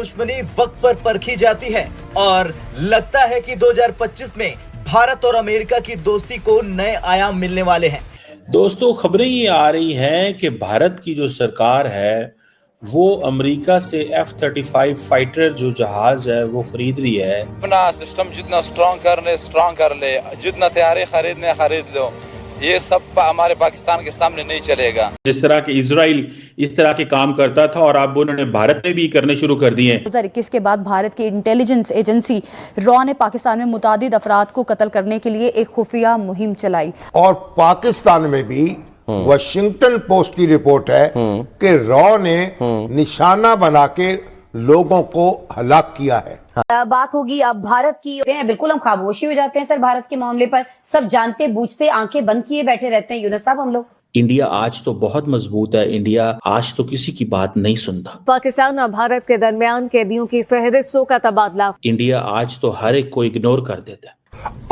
दुश्मनी वक्त पर परखी जाती है और लगता है कि 2025 में भारत और अमेरिका की दोस्ती को नए आयाम मिलने वाले हैं। दोस्तों, खबरें ये आ रही हैं कि भारत की जो सरकार है वो अमेरिका से F-35 फाइटर जो जहाज है वो खरीद रही है। अपना सिस्टम जितना स्ट्रॉन्ग कर ले, जितना तैयारी खरीद लो, ये सब हमारे पाकिस्तान के सामने नहीं चलेगा। जिस तरह के इजराइल इस तरह के काम करता था और अब उन्होंने भारत में भी करने शुरू कर दिए हैं। 2021 के बाद भारत की इंटेलिजेंस एजेंसी रॉ ने पाकिस्तान में मुतादिद अफराद को कत्ल करने के लिए एक खुफिया मुहिम चलाई और पाकिस्तान में भी वाशिंगटन पोस्ट की रिपोर्ट है कि रॉ ने निशाना बना के लोगों को हलाक किया है। बात होगी अब भारत की। बिल्कुल हम खामोशी हो जाते हैं सर भारत के मामले पर, सब जानते बूझते आंखें बंद किए बैठे रहते हैं यूनुस साहब हम लोग। इंडिया आज तो बहुत मजबूत है, इंडिया आज तो किसी की बात नहीं सुनता। पाकिस्तान और भारत के दरमियान कैदियों की फहरिस्तों का तबादला। इंडिया आज तो हर एक को इग्नोर कर देता है।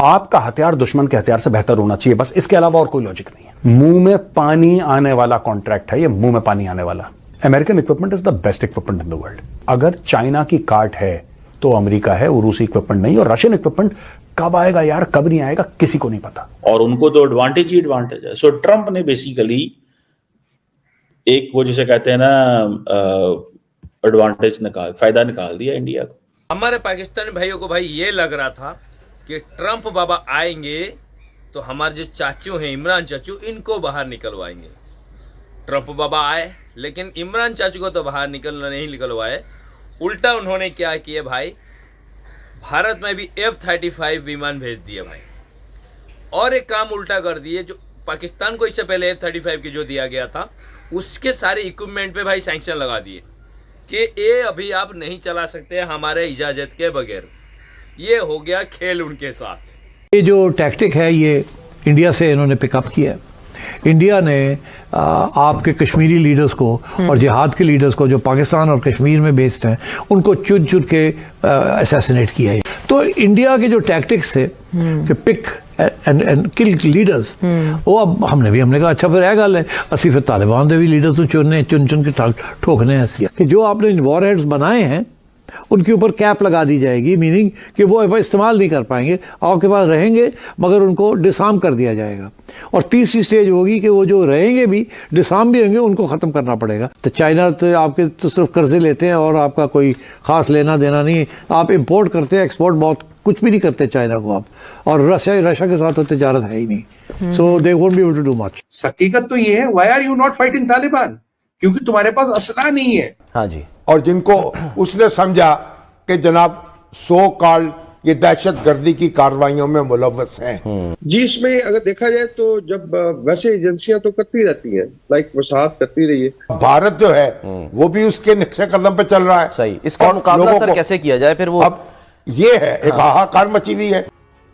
आपका हथियार दुश्मन के हथियार से बेहतर होना चाहिए, बस इसके अलावा और कोई लॉजिक नहीं है। मुंह में पानी आने वाला कॉन्ट्रैक्ट है ये, मुंह में पानी आने वाला। American equipment is the best equipment in the world. अगर चाइना की काट है तो अमेरिका है, वो रूसी इक्विपमेंट नहीं। और रशियन इक्विपमेंट कब आएगा यार, कब नहीं आएगा, किसी को नहीं पता। और उनको तो एडवांटेज ही एडवांटेज है। सो ट्रंप ने बेसिकली एक वो जिसे कहते हैं ना एडवांटेज फायदा निकाल दिया इंडिया को। हमारे पाकिस्तानी भाइयों को भाई ये लग रहा था कि ट्रंप बाबा आएंगे तो हमारे जो चाचू हैं इमरान चाचू, इनको बाहर निकलवाएंगे। ट्रंप बाबा आए लेकिन इमरान चाचू को तो बाहर नहीं निकलवाए। उल्टा उन्होंने क्या किया भाई, भारत में भी F-35 विमान भेज दिए भाई। और एक काम उल्टा कर दिए, जो पाकिस्तान को इससे पहले F-35 की जो दिया गया था उसके सारे इक्विपमेंट पे भाई सैंक्शन लगा दिए कि ये अभी आप नहीं चला सकते हमारे इजाज़त के बगैर। ये हो गया खेल उनके साथ। ये जो टैक्टिक है ये इंडिया से इन्होंने पिकअप किया है। इंडिया ने आपके कश्मीरी लीडर्स को और जिहाद के लीडर्स को जो पाकिस्तान और कश्मीर में बेस्ड हैं उनको चुन चुन के असैसिनेट किया है। तो इंडिया के जो टैक्टिक्स थे कि पिक एंड किल लीडर्स, वो अब हमने कहा अच्छा फिर यह गल है असि फिर तालिबान के भी लीडर्स चुन चुन के ठोकने ऐसी कि जो आपने वॉर हेड्स बनाए हैं उनके ऊपर कैप लगा दी जाएगी, मीनिंग कि वो इस्तेमाल नहीं कर पाएंगे, आपके पास रहेंगे मगर उनको डिसआर्म कर दिया जाएगा। और तीसरी स्टेज होगी कि वो जो रहेंगे भी डिसआर्म भी होंगे, उनको ख़त्म करना पड़ेगा। तो चाइना तो आपके तो सिर्फ कर्जे लेते हैं और आपका कोई ख़ास लेना देना नहीं। आप इंपोर्ट करते हैं, एक्सपोर्ट बहुत कुछ भी नहीं करते चाइना को आप। और रशिया के साथ तो तजारत है ही नहीं। So they won't be able to do much. हकीकत तो ये है, why are you not fighting Taliban? क्योंकि तुम्हारे पास असला नहीं है। हाँ जी। और जिनको उसने समझा कि जनाब सो कॉल्ड ये दहशत गर्दी की कार्रवाइयों में मुलव्वस हैं। जी, इसमें अगर देखा जाए तो जब वैसे एजेंसियां तो करती रहती हैं, लाइक वसाहत करती रही है। भारत जो है वो भी उसके नक्शे कदम पे चल रहा है। सही। इसका मुकाबला सर कैसे किया जाए फिर? वो अब ये है एक हाहाकार मची हुई है।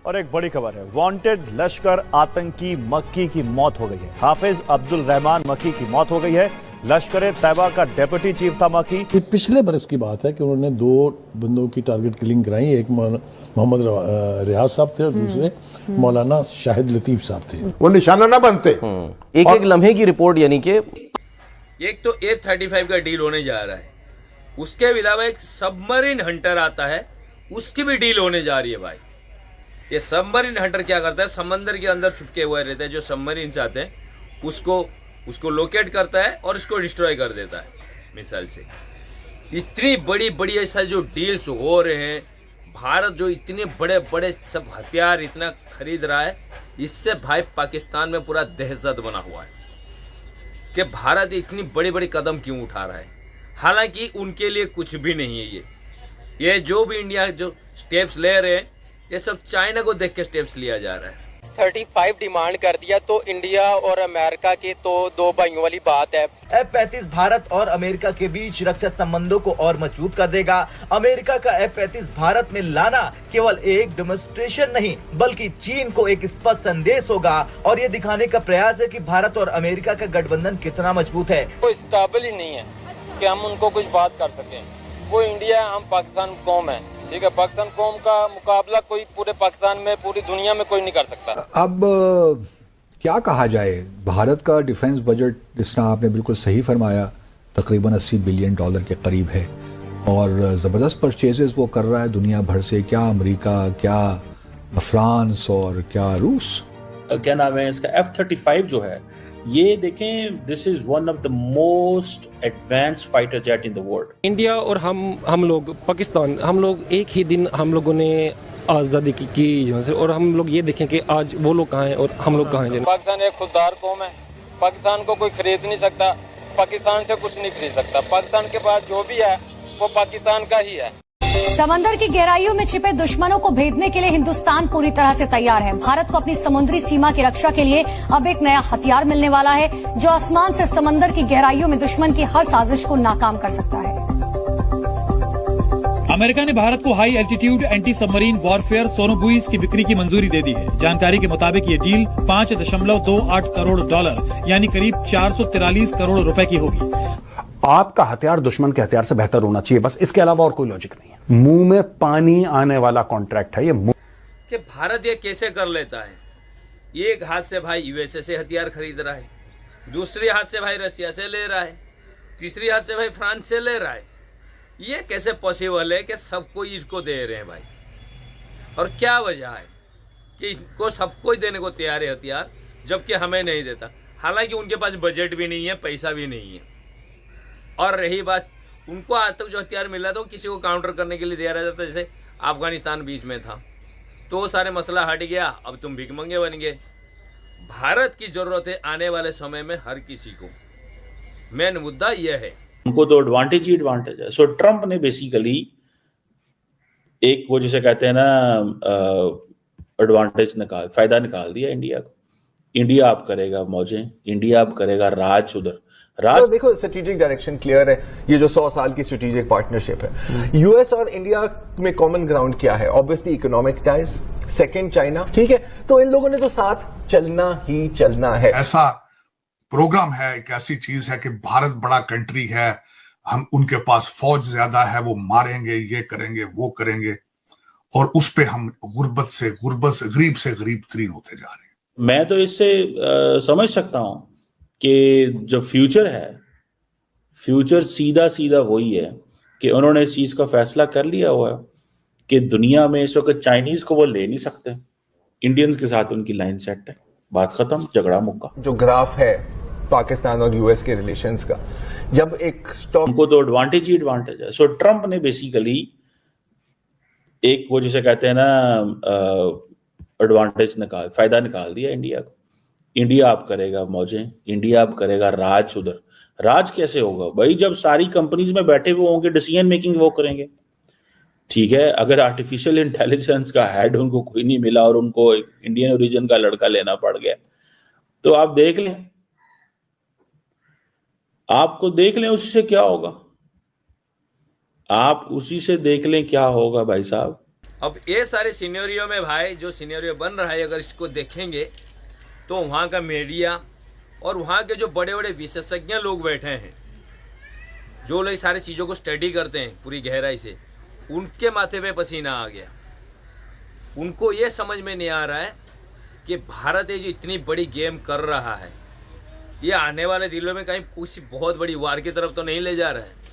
और एक बड़ी खबर है, वांटेड लश्कर आतंकी मक्की की मौत हो गई है। हाफिज अब्दुल रहमान मक्की की मौत हो गई है। लश्कर तैयबा का डेप्यूटी चीफ था मक्की। पिछले बरस की बात है कि उन्होंने 2 बंदों की टारगेट किलिंग कराई। एक मोहम्मद रियाज साहब थे और दूसरे मौलाना शाहिद लतीफ साहब थे। वो निशाना ना बनते। एक लम्हे की रिपोर्ट, यानी कि एक तो F-35 का डील होने जा रहा है, उसके अलावा एक सबमरीन हंटर आता है, उसकी भी डील होने जा रही है भाई। ये सबमरीन हंटर क्या करता है, समंदर के अंदर छुपके हुए रहते हैं जो सबमरीन से आते हैं, उसको लोकेट करता है और उसको डिस्ट्रॉय कर देता है मिसाइल से। इतनी बड़ी बड़ी ऐसा जो डील्स हो रहे हैं, भारत जो इतने बड़े बड़े सब हथियार इतना खरीद रहा है, इससे भाई पाकिस्तान में पूरा दहशत बना हुआ है कि भारत इतनी बड़ी बड़ी कदम क्यों उठा रहा है। हालांकि उनके लिए कुछ भी नहीं है। ये जो भी इंडिया जो स्टेप्स ले रहे हैं, ये सब चाइना को देख के स्टेप्स लिया जा रहा है। 35 डिमांड कर दिया तो इंडिया और अमेरिका की तो दो भाइयों वाली बात है। F-35 भारत और अमेरिका के बीच रक्षा संबंधों को और मजबूत कर देगा। अमेरिका का F-35 भारत में लाना केवल एक डेमोन्स्ट्रेशन नहीं बल्कि चीन को एक स्पष्ट संदेश होगा और ये दिखाने का प्रयास है कि भारत और अमेरिका का गठबंधन कितना मजबूत है। वो इस काबिल ही नहीं है कि हम उनको कुछ बात कर सकें। वो इंडिया है, हम पाकिस्तान कौम है, ठीक है। पाकिस्तान कौम का मुकाबला कोई पूरे पाकिस्तान में पूरी दुनिया में कोई नहीं कर सकता। अब क्या कहा जाए, भारत का डिफेंस बजट जिस तरह आपने बिल्कुल सही फरमाया तकरीबन $80 बिलियन के करीब है और ज़बरदस्त परचेजेस वो कर रहा है दुनिया भर से, क्या अमेरिका, क्या फ्रांस और क्या रूस। क्या नाम है इसका, F-35 जो है, ये देखें, this is one of the most advanced fighter jet in the world. India और हम लोग पाकिस्तान, हम लोग एक ही दिन हम लोगों ने आज़ादी की और हम लोग ये देखें कि आज वो लोग कहाँ हैं और हम लोग कहाँ हैं। पाकिस्तान एक खुददार कौम है, पाकिस्तान को कोई खरीद नहीं सकता, पाकिस्तान से कुछ नहीं खरीद सकता। पाकिस्तान के पास जो भी है वो पाकिस्तान का ही है। समंदर की गहराइयों में छिपे दुश्मनों को भेदने के लिए हिंदुस्तान पूरी तरह से तैयार है। भारत को अपनी समुद्री सीमा की रक्षा के लिए अब एक नया हथियार मिलने वाला है, जो आसमान से समंदर की गहराइयों में दुश्मन की हर साजिश को नाकाम कर सकता है। अमेरिका ने भारत को high altitude anti submarine warfare sonobuoys की बिक्री की मंजूरी दे दी है। जानकारी के मुताबिक ये डील $5.28 करोड़ यानी करीब 443 करोड़ रुपए की होगी। आपका हथियार दुश्मन के हथियार से बेहतर होना चाहिए, बस इसके अलावा और कोई लॉजिक नहीं है। मुंह में पानी आने वाला कॉन्ट्रैक्ट है ये। कि भारत ये कैसे कर लेता है? एक हाथ से भाई यूएसए से हथियार खरीद रहा है, दूसरे हाथ से भाई रसिया से ले रहा है, तीसरी हाथ से भाई फ्रांस से ले रहा है। ये कैसे पॉसिबल है कि सबको इसको दे रहे हैं भाई? और क्या वजह है कि इनको सबको ही देने को तैयार है हथियार, जबकि हमें नहीं देता? हालांकि उनके पास बजट भी नहीं है, पैसा भी नहीं है। और रही बात, उनको आज तक जो हथियार मिला था वो किसी को काउंटर करने के लिए दिया रहता था, जैसे अफगानिस्तान बीच में था, तो वो सारे मसला हट गया, अब तुम भिख मंगे बन गए। भारत की जरूरत है आने वाले समय में हर किसी को। मेन मुद्दा यह है, उनको तो एडवांटेज ही एडवांटेज है। सो ट्रंप ने बेसिकली एक वो जिसे कहते हैं ना एडवांटेज फायदा निकाल दिया इंडिया को। इंडिया आप करेगा मौजें, इंडिया आप करेगा राज उधर। तो देखो स्ट्रेटेजिक डायरेक्शन क्लियर है, ये जो 100 साल की स्ट्रेटेजिक पार्टनरशिप है। यूएस और इंडिया में कॉमन ग्राउंड क्या है? Obviously economic ties, second China, ठीक है। तो इन लोगों ने तो साथ चलना ही चलना है। ऐसा प्रोग्राम है, एक ऐसी चीज है कि भारत बड़ा कंट्री है, हम उनके पास फौज ज्यादा है, वो मारेंगे, ये करेंगे, वो करेंगे, और उस पे हम गुर्बत से गरीब तरीन होते जा रहे हैं। मैं तो इससे समझ सकता हूं कि जो फ्यूचर है, फ्यूचर सीधा सीधा वही है कि उन्होंने इस चीज का फैसला कर लिया हुआ है कि दुनिया में इस वक्त चाइनीज को वो ले नहीं सकते, इंडियंस के साथ उनकी लाइन सेट है, बात खत्म, झगड़ा मुक्का। जो ग्राफ है पाकिस्तान और यूएस के रिलेशंस का, जब एक स्टॉक, उनको तो एडवांटेज ही एडवांटेज है। सो ट्रंप ने बेसिकली एक वो जिसे कहते हैं ना एडवांटेज फायदा निकाल दिया इंडिया को। इंडिया आप करेगा मौजें, इंडिया आप करेगा राज उधर। राज कैसे होगा भाई? जब सारी कंपनीज में बैठे हुए होंगे, डिसीजन मेकिंग वो करेंगे, ठीक है। अगर आर्टिफिशियल इंटेलिजेंस का हेड उनको कोई नहीं मिला और उनको इंडियन ओरिजिन का लड़का लेना पड़ गया, तो आप देख लें, आपको देख लें उसी से क्या होगा, आप उसी से देख लें क्या होगा भाई साहब। अब ये सारे सिनेरियो में भाई जो सिनेरियो बन रहा है, अगर इसको देखेंगे तो वहाँ का मीडिया और वहाँ के जो बड़े बड़े विशेषज्ञ लोग बैठे हैं, जो लोग सारी चीज़ों को स्टडी करते हैं पूरी गहराई से, उनके माथे पे पसीना आ गया। उनको ये समझ में नहीं आ रहा है कि भारत ये जो इतनी बड़ी गेम कर रहा है, ये आने वाले दिनों में कहीं कुछ बहुत बड़ी वार की तरफ तो नहीं ले जा रहा है।